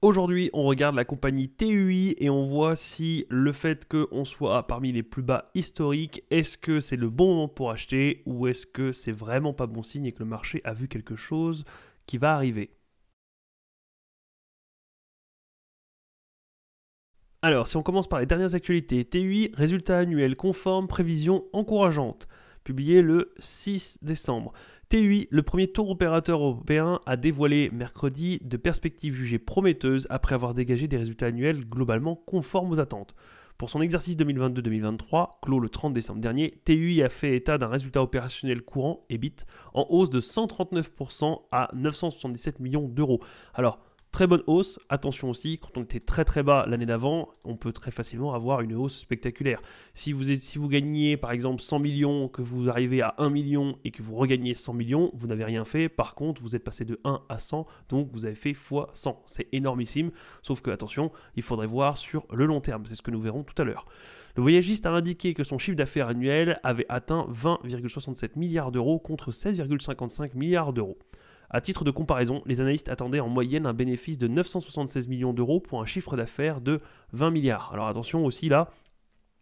Aujourd'hui, on regarde la compagnie TUI et on voit si le fait qu'on soit parmi les plus bas historiques, est-ce que c'est le bon moment pour acheter ou est-ce que c'est vraiment pas bon signe et que le marché a vu quelque chose qui va arriver. Alors, si on commence par les dernières actualités, TUI, résultats annuels conformes, prévisions encourageantes, publié le 6 décembre. TUI, le premier tour opérateur européen, a dévoilé mercredi de perspectives jugées prometteuses après avoir dégagé des résultats annuels globalement conformes aux attentes. Pour son exercice 2022-2023, clos le 30 décembre dernier, TUI a fait état d'un résultat opérationnel courant, EBIT, en hausse de 139% à 977 millions d'euros. Alors, très bonne hausse, attention aussi, quand on était très bas l'année d'avant, on peut très facilement avoir une hausse spectaculaire. Si vous gagnez par exemple 100 millions, que vous arrivez à 1 million et que vous regagnez 100 millions, vous n'avez rien fait. Par contre, vous êtes passé de 1 à 100, donc vous avez fait x 100. C'est énormissime, sauf que attention, il faudrait voir sur le long terme, c'est ce que nous verrons tout à l'heure. Le voyagiste a indiqué que son chiffre d'affaires annuel avait atteint 20,67 milliards d'euros contre 16,55 milliards d'euros. À titre de comparaison, les analystes attendaient en moyenne un bénéfice de 976 millions d'euros pour un chiffre d'affaires de 20 milliards. Alors attention aussi là,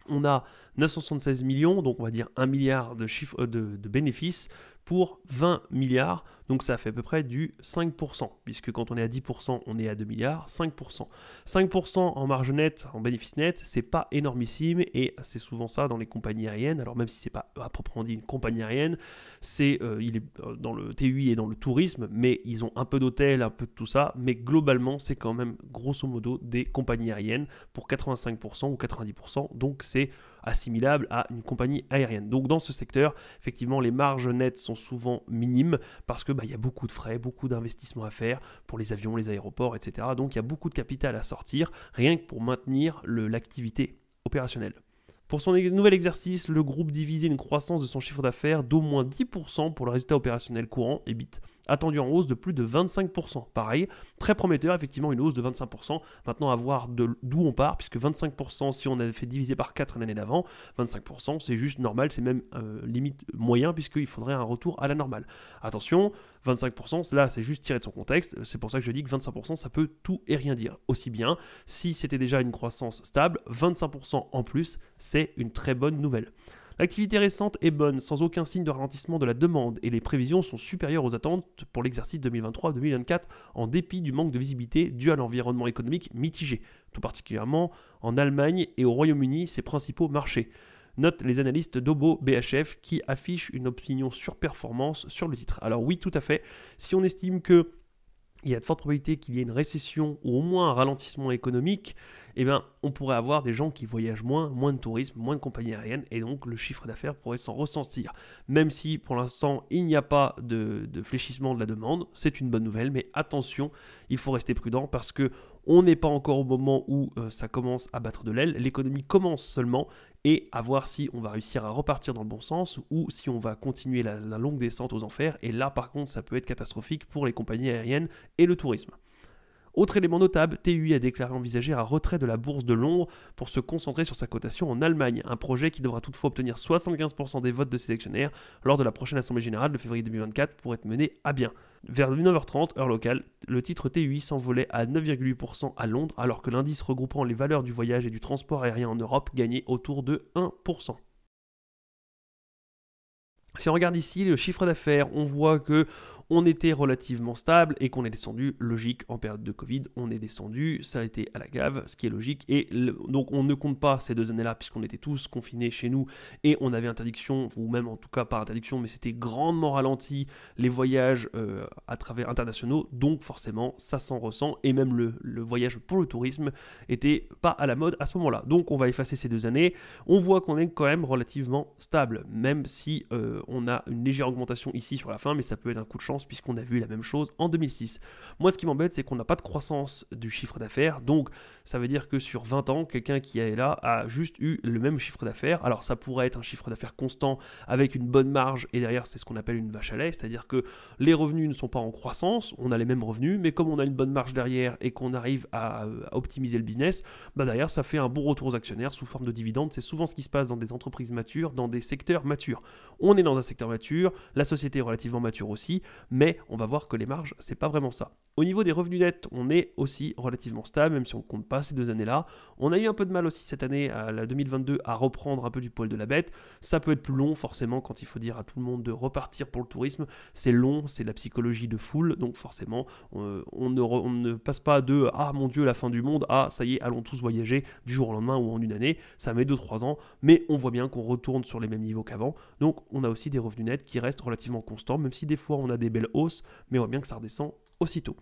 on a 976 millions, donc on va dire 1 milliard de bénéfices pour 20 milliards, donc ça fait à peu près du 5%, puisque quand on est à 10%, on est à 2 milliards, 5%. 5% en marge nette, en bénéfice net, c'est pas énormissime, et c'est souvent ça dans les compagnies aériennes. Alors même si c'est pas à proprement dit une compagnie aérienne, il est dans le TUI et dans le tourisme, mais ils ont un peu d'hôtel, un peu de tout ça, mais globalement c'est quand même grosso modo des compagnies aériennes pour 85% ou 90%, donc c'est assimilable à une compagnie aérienne. Donc dans ce secteur, effectivement, les marges nettes sont souvent minimes parce que y a beaucoup de frais, beaucoup d'investissements à faire pour les avions, les aéroports, etc. Donc il y a beaucoup de capital à sortir, rien que pour maintenir l'activité opérationnelle. Pour son nouvel exercice, le groupe divisait une croissance de son chiffre d'affaires d'au moins 10% pour le résultat opérationnel courant, EBIT, attendu en hausse de plus de 25%. Pareil, très prometteur, effectivement une hausse de 25%. Maintenant à voir d'où on part, puisque 25% si on avait fait diviser par 4 l'année d'avant, 25% c'est juste normal, c'est même limite moyen, puisqu'il faudrait un retour à la normale. Attention, 25%, là c'est juste tiré de son contexte, c'est pour ça que je dis que 25% ça peut tout et rien dire. Aussi bien, si c'était déjà une croissance stable, 25% en plus, c'est une très bonne nouvelle. L'activité récente est bonne, sans aucun signe de ralentissement de la demande, et les prévisions sont supérieures aux attentes pour l'exercice 2023-2024, en dépit du manque de visibilité dû à l'environnement économique mitigé, tout particulièrement en Allemagne et au Royaume-Uni, ses principaux marchés. Notent les analystes d'Obo BHF qui affichent une opinion surperformance sur le titre. Alors oui, tout à fait, si on estime que il y a de fortes probabilités qu'il y ait une récession ou au moins un ralentissement économique, on pourrait avoir des gens qui voyagent moins de tourisme, moins de compagnies aériennes, et donc le chiffre d'affaires pourrait s'en ressentir. Même si pour l'instant il n'y a pas de fléchissement de la demande, c'est une bonne nouvelle, mais attention, il faut rester prudent parce que on n'est pas encore au moment où ça commence à battre de l'aile, l'économie commence seulement, et à voir si on va réussir à repartir dans le bon sens ou si on va continuer la longue descente aux enfers, et là par contre ça peut être catastrophique pour les compagnies aériennes et le tourisme. Autre élément notable, TUI a déclaré envisager un retrait de la bourse de Londres pour se concentrer sur sa cotation en Allemagne, un projet qui devra toutefois obtenir 75% des votes de ses actionnaires lors de la prochaine assemblée générale de février 2024 pour être menée à bien. Vers 9h30, heure locale, le titre TUI s'envolait à 9,8% à Londres alors que l'indice regroupant les valeurs du voyage et du transport aérien en Europe gagnait autour de 1%. Si on regarde ici le chiffre d'affaires, on voit que on était relativement stable et qu'on est descendu, logique, en période de Covid, on est descendu, ça a été à la cave, ce qui est logique, et donc on ne compte pas ces 2 années-là puisqu'on était tous confinés chez nous et on avait interdiction, ou même en tout cas pas interdiction, mais c'était grandement ralenti les voyages à travers internationaux, donc forcément ça s'en ressent, et même le voyage pour le tourisme était pas à la mode à ce moment-là. Donc on va effacer ces 2 années, on voit qu'on est quand même relativement stable, même si on a une légère augmentation ici sur la fin, mais ça peut être un coup de chance puisqu'on a vu la même chose en 2006. Moi, ce qui m'embête, c'est qu'on n'a pas de croissance du chiffre d'affaires, donc ça veut dire que sur 20 ans, quelqu'un qui est là a juste eu le même chiffre d'affaires. Alors ça pourrait être un chiffre d'affaires constant avec une bonne marge, et derrière c'est ce qu'on appelle une vache à lait, c'est-à-dire que les revenus ne sont pas en croissance, on a les mêmes revenus, mais comme on a une bonne marge derrière et qu'on arrive à optimiser le business, derrière ça fait un bon retour aux actionnaires sous forme de dividendes. C'est souvent ce qui se passe dans des entreprises matures, dans des secteurs matures. On est dans un secteur mature, la société est relativement mature aussi, mais on va voir que les marges, c'est pas vraiment ça. Au niveau des revenus nets, on est aussi relativement stable, même si on ne compte pas ces 2 années-là. On a eu un peu de mal aussi cette année, à la 2022, à reprendre un peu du poil de la bête. Ça peut être plus long, forcément, quand il faut dire à tout le monde de repartir pour le tourisme. C'est long, c'est la psychologie de foule, donc forcément, on ne passe pas de « Ah mon Dieu, la fin du monde » à « Ça y est, allons tous voyager du jour au lendemain ou en une année ». Ça met 2-3 ans, mais on voit bien qu'on retourne sur les mêmes niveaux qu'avant. Donc on a aussi des revenus nets qui restent relativement constants, même si des fois on a des belles hausses, mais on voit bien que ça redescend aussitôt.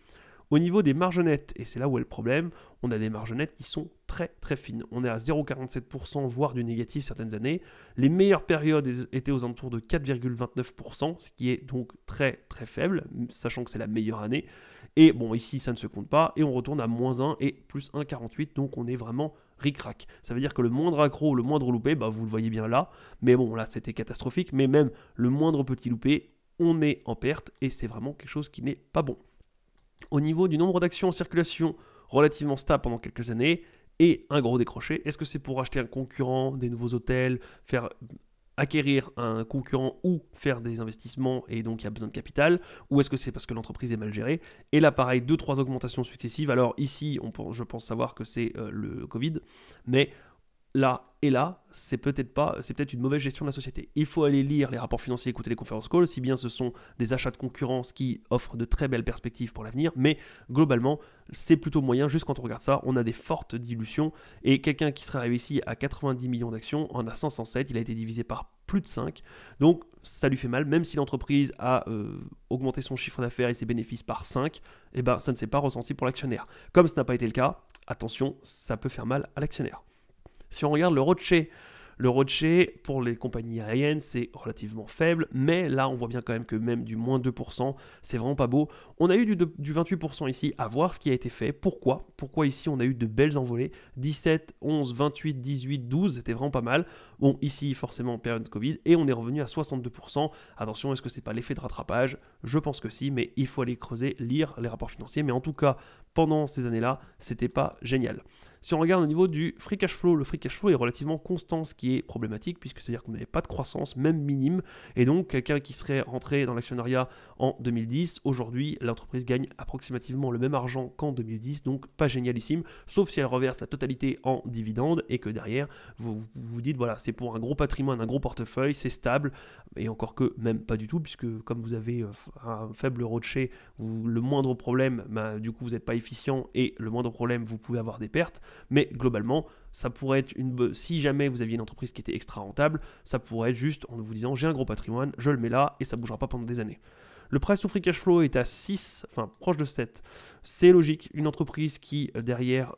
Au niveau des marges nettes, et c'est là où est le problème, on a des marges nettes qui sont très très fines. On est à 0,47%, voire du négatif certaines années. Les meilleures périodes étaient aux alentours de 4,29%, ce qui est donc très très faible, sachant que c'est la meilleure année. Et bon, ici ça ne se compte pas, et on retourne à -1 et plus 1,48, donc on est vraiment ric-rac. Ça veut dire que le moindre accro, le moindre loupé, bah vous le voyez bien là, mais bon là c'était catastrophique, mais même le moindre petit loupé, on est en perte, et c'est vraiment quelque chose qui n'est pas bon. Au niveau du nombre d'actions en circulation, relativement stable pendant quelques années, et un gros décroché. Est-ce que c'est pour acheter un concurrent, des nouveaux hôtels, faire acquérir un concurrent ou faire des investissements et donc il y a besoin de capital, ou est-ce que c'est parce que l'entreprise est mal gérée? Et là pareil, 2-3 augmentations successives. Alors ici, je pense savoir que c'est le Covid, mais là et là, c'est peut-être une mauvaise gestion de la société. Il faut aller lire les rapports financiers, écouter les conférences calls, si bien ce sont des achats de concurrence qui offrent de très belles perspectives pour l'avenir, mais globalement, c'est plutôt moyen. Juste quand on regarde ça, on a des fortes dilutions, et quelqu'un qui serait arrivé ici à 90 millions d'actions en a 507, il a été divisé par plus de 5, donc ça lui fait mal, même si l'entreprise a augmenté son chiffre d'affaires et ses bénéfices par 5, et ben ça ne s'est pas ressenti pour l'actionnaire. Comme ce n'a pas été le cas, attention, ça peut faire mal à l'actionnaire. Si on regarde le ROCE pour les compagnies aériennes, c'est relativement faible, mais là on voit bien quand même que même du moins 2%, c'est vraiment pas beau. On a eu du 28% ici, à voir ce qui a été fait. Pourquoi ici on a eu de belles envolées? 17, 11, 28, 18, 12, c'était vraiment pas mal. Bon, ici forcément en période de Covid, et on est revenu à 62%. Attention, est-ce que c'est pas l'effet de rattrapage? Je pense que si, mais il faut aller creuser, lire les rapports financiers. Mais en tout cas, pendant ces années-là, c'était pas génial. Si on regarde au niveau du free cash flow, le free cash flow est relativement constant, ce qui est problématique, puisque c'est-à-dire qu'on n'avait pas de croissance, même minime, et donc quelqu'un qui serait rentré dans l'actionnariat en 2010, aujourd'hui, l'entreprise gagne approximativement le même argent qu'en 2010, donc pas génialissime, sauf si elle reverse la totalité en dividendes, et que derrière, vous vous dites, voilà, c'est pour un gros patrimoine, un gros portefeuille, c'est stable, et encore que même pas du tout, puisque comme vous avez un faible ROCE, le moindre problème, bah, du coup vous n'êtes pas efficient, et le moindre problème, vous pouvez avoir des pertes. Mais globalement, ça pourrait être si jamais vous aviez une entreprise qui était extra rentable, ça pourrait être juste en vous disant j'ai un gros patrimoine, je le mets là et ça ne bougera pas pendant des années. Le price to free cash flow est à 6, enfin proche de 7. C'est logique, une entreprise qui derrière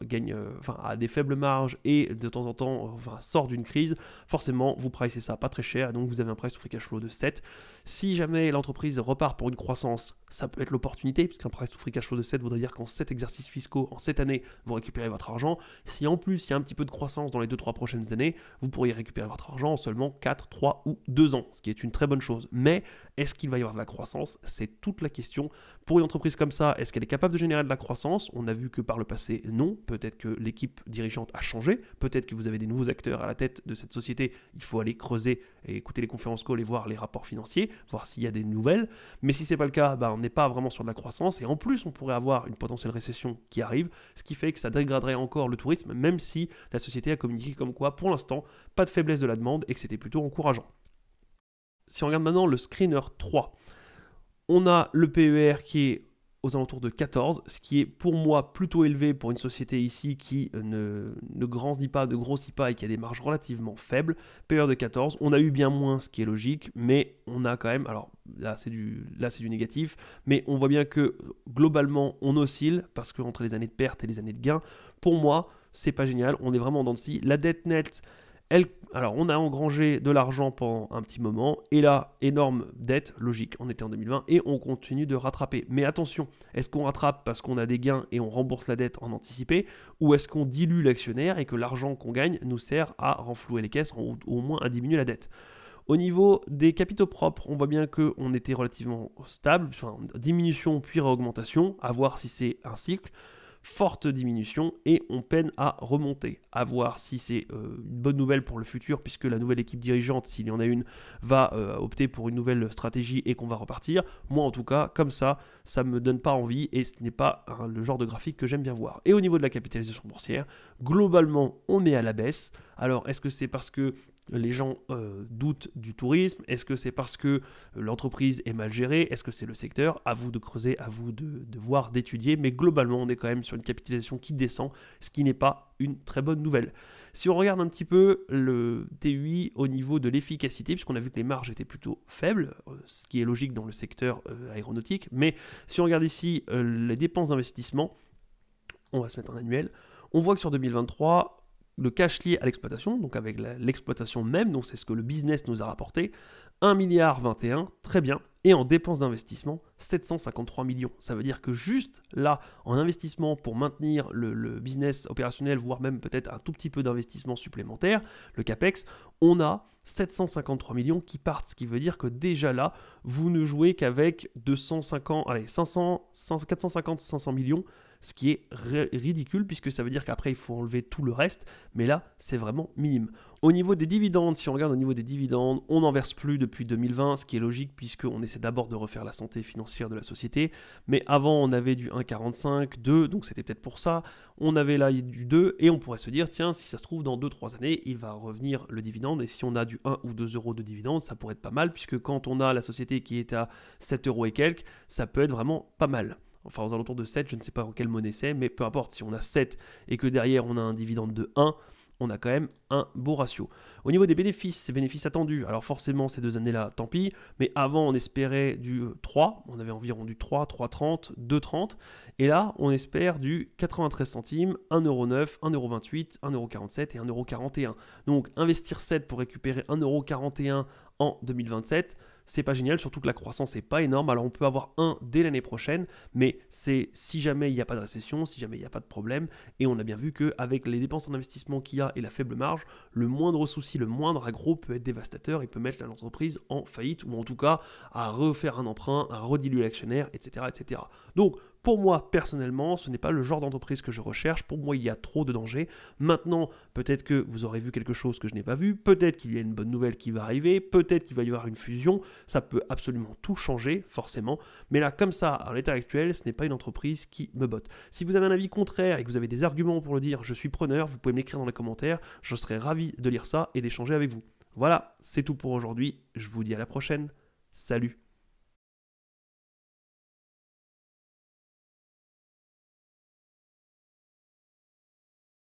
a des faibles marges et de temps en temps sort d'une crise, forcément vous pricez ça pas très cher, donc vous avez un price to free cash flow de 7. Si jamais l'entreprise repart pour une croissance, ça peut être l'opportunité, puisqu'un price to free cash flow de 7 voudrait dire qu'en 7 exercices fiscaux, en 7 années, vous récupérez votre argent. Si en plus il y a un petit peu de croissance dans les 2-3 prochaines années, vous pourriez récupérer votre argent en seulement 4, 3 ou 2 ans, ce qui est une très bonne chose. Mais est-ce qu'il va y avoir de la croissance? C'est toute la question. Pour une entreprise comme ça, est-ce qu'elle est capable de générer de la croissance? On a vu que par le passé, non. Peut-être que l'équipe dirigeante a changé. Peut-être que vous avez des nouveaux acteurs à la tête de cette société. Il faut aller creuser et écouter les conférences calls et voir les rapports financiers, voir s'il y a des nouvelles. Mais si ce n'est pas le cas, on n'est pas vraiment sur de la croissance. Et en plus, on pourrait avoir une potentielle récession qui arrive, ce qui fait que ça dégraderait encore le tourisme, même si la société a communiqué comme quoi, pour l'instant, pas de faiblesse de la demande et que c'était plutôt encourageant. Si on regarde maintenant le screener 3, on a le PER qui est aux alentours de 14, ce qui est pour moi plutôt élevé pour une société ici qui ne grossit pas et qui a des marges relativement faibles. PER de 14, on a eu bien moins, ce qui est logique, mais on a quand même, alors là c'est du négatif, mais on voit bien que globalement on oscille, parce que entre les années de perte et les années de gain, pour moi c'est pas génial, on est vraiment en dents de scie. La dette nette, alors on a engrangé de l'argent pendant un petit moment, et là, énorme dette, logique, on était en 2020, et on continue de rattraper. Mais attention, est-ce qu'on rattrape parce qu'on a des gains et on rembourse la dette en anticipé, ou est-ce qu'on dilue l'actionnaire et que l'argent qu'on gagne nous sert à renflouer les caisses, ou au moins à diminuer la dette? Au niveau des capitaux propres, on voit bien qu'on était relativement stable, diminution puis réaugmentation, à voir si c'est un cycle. forte diminution et on peine à remonter. À voir si c'est une bonne nouvelle pour le futur, puisque la nouvelle équipe dirigeante, s'il y en a une, va opter pour une nouvelle stratégie et qu'on va repartir. Moi en tout cas, comme ça me donne pas envie et ce n'est pas le genre de graphique que j'aime bien voir. Et au niveau de la capitalisation boursière, globalement on est à la baisse. Alors est-ce que c'est parce que les gens doutent du tourisme? Est-ce que c'est parce que l'entreprise est mal gérée? Est-ce que c'est le secteur? À vous de creuser, à vous de voir, d'étudier. Mais globalement, on est quand même sur une capitalisation qui descend, ce qui n'est pas une très bonne nouvelle. Si on regarde un petit peu le TUI au niveau de l'efficacité, puisqu'on a vu que les marges étaient plutôt faibles, ce qui est logique dans le secteur aéronautique, mais si on regarde ici les dépenses d'investissement, on va se mettre en annuel, on voit que sur 2023, le cash lié à l'exploitation, donc avec l'exploitation même, donc c'est ce que le business nous a rapporté, 1,21 milliard, très bien, et en dépenses d'investissement, 753 millions. Ça veut dire que juste là, en investissement pour maintenir le business opérationnel, voire même peut-être un tout petit peu d'investissement supplémentaire, le CAPEX, on a 753 millions qui partent, ce qui veut dire que déjà là, vous ne jouez qu'avec 450-500 millions, ce qui est ridicule puisque ça veut dire qu'après il faut enlever tout le reste, mais là c'est vraiment minime. Au niveau des dividendes, si on regarde au niveau des dividendes, on n'en verse plus depuis 2020, ce qui est logique puisqu'on essaie d'abord de refaire la santé financière de la société, mais avant on avait du 1,45, 2, donc c'était peut-être pour ça, on avait là du 2 et on pourrait se dire tiens si ça se trouve dans 2-3 années il va revenir le dividende et si on a du 1 ou 2 euros de dividende ça pourrait être pas mal puisque quand on a la société qui est à 7 euros et quelques, ça peut être vraiment pas mal. Enfin aux alentours de 7, je ne sais pas en quelle monnaie c'est, mais peu importe, si on a 7 et que derrière on a un dividende de 1, on a quand même un beau ratio. Au niveau des bénéfices, ces bénéfices attendus, alors forcément ces 2 années-là, tant pis, mais avant on espérait du 3, on avait environ du 3, 3,30, 2,30, et là on espère du 93 centimes, 1,09€, 1,28€, 1,47€ et 1,41€. Donc investir 7 pour récupérer 1,41€ en 2027, c'est pas génial, surtout que la croissance n'est pas énorme. Alors on peut avoir 1 dès l'année prochaine, mais c'est si jamais il n'y a pas de récession, si jamais il n'y a pas de problème. Et on a bien vu qu'avec les dépenses en investissement qu'il y a et la faible marge, le moindre souci, le moindre aggro peut être dévastateur et peut mettre l'entreprise en faillite ou en tout cas à refaire un emprunt, à rediluer l'actionnaire, etc., etc. Donc pour moi, personnellement, ce n'est pas le genre d'entreprise que je recherche. Pour moi, il y a trop de dangers. Maintenant, peut-être que vous aurez vu quelque chose que je n'ai pas vu. Peut-être qu'il y a une bonne nouvelle qui va arriver. Peut-être qu'il va y avoir une fusion. Ça peut absolument tout changer, forcément. Mais là, comme ça, à l'état actuel, ce n'est pas une entreprise qui me botte. Si vous avez un avis contraire et que vous avez des arguments pour le dire, je suis preneur. Vous pouvez m'écrire dans les commentaires. Je serai ravi de lire ça et d'échanger avec vous. Voilà, c'est tout pour aujourd'hui. Je vous dis à la prochaine. Salut!